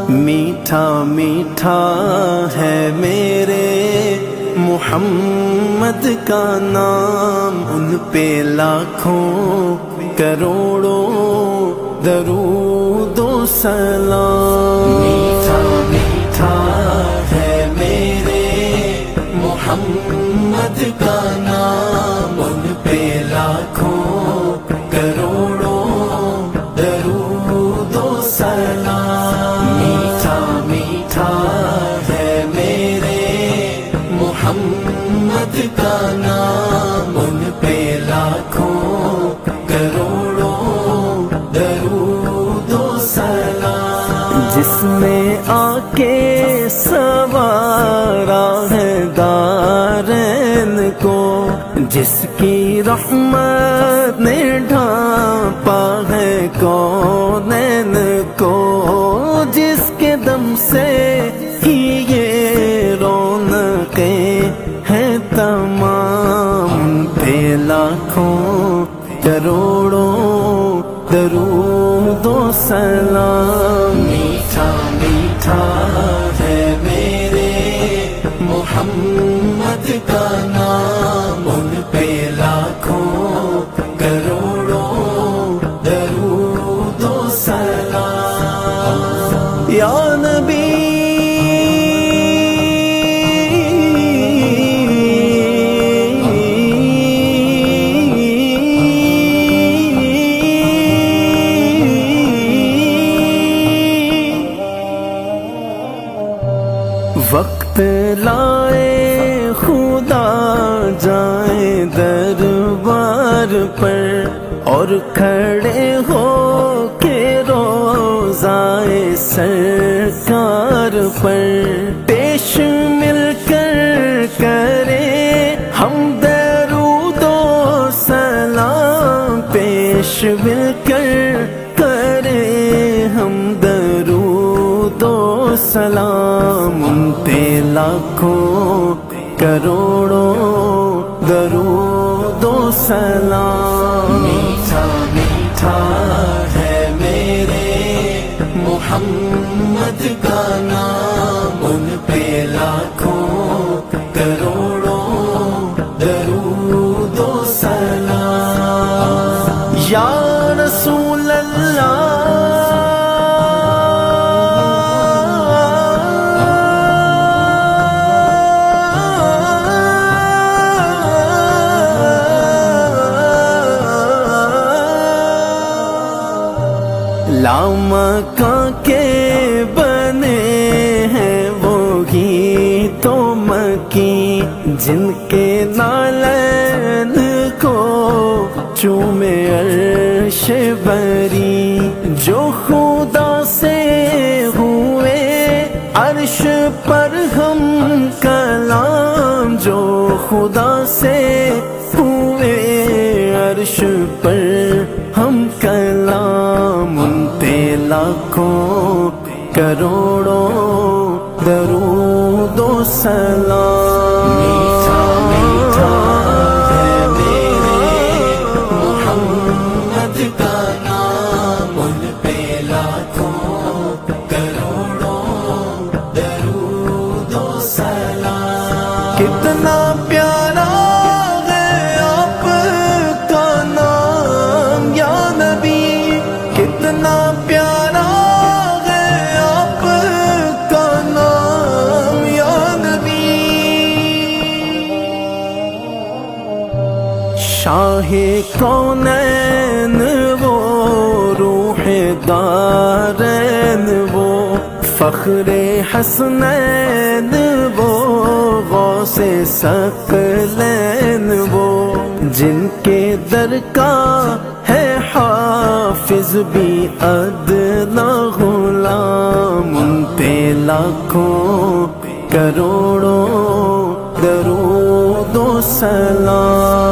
میٹھا میٹھا ہے میرے محمد کا نام، ان پہ لاکھوں کروڑوں درود و سلام۔ میٹھا میٹھا ہے میرے محمد کا نام، ان پہ لاکھوں کروڑوں درود و سلام۔ میٹھا میٹھا ہے میرے محمد کا نام، ان پہ لاکھوں کروڑوں درود و سلام۔ جس نے آ کے سوارا ہے دارین کو، جس کی رحمت نے ڈھانپا ہے کونین کو، جس کے دم سے ہی یہ رونقیں ہیں تمام، پہ لاکھوں کروڑوں درود و سلام۔ میٹھا میٹھا ہے میرے محمد کا نام، ان پہ لاکھوں کروڑوں درود و سلام۔ یا نبی وقت لائے خدا جائیں دربار پر، اور کھڑے ہو کے روضائے سرکار پر پیش مل کر کرے ہم درود و سلام، پیش مل کر کرے ہم درود و سلام، ان پہ لاکھوں کروڑوں درود و سلام۔ میٹھا میٹھا ہے میرے محمد کا نام، ان پہ لاکھوں کروڑوں درود و سلام۔ یا رسول اللہ لامکاں کے بنے ہیں وہی تو مکی، جن کے نالین کو چومے عرش بری، جو خدا سے ہوئے عرش پر ہم کلام، جو خدا سے ہوئے عرش پر ہم کلام، ان پہ لاکھوں کروڑوں درود و سلام۔ میٹھا میٹھا ہے میرے محمد کا نام، ان پہ لاکھوں کروڑوں درود و سلام۔ کتنا پیارا ہے آپ کا نام یا نبی، کتنا پیارا ہے آپ کا نام یا نبی۔ شاہ کونین وہ روح دارین وہ فخر حسنین وہ غوث ثقلین وہ، جن کے در کا ہے حافظ بھی ادنا غلام، ان پہ لاکھوں کروڑوں درود و سلام۔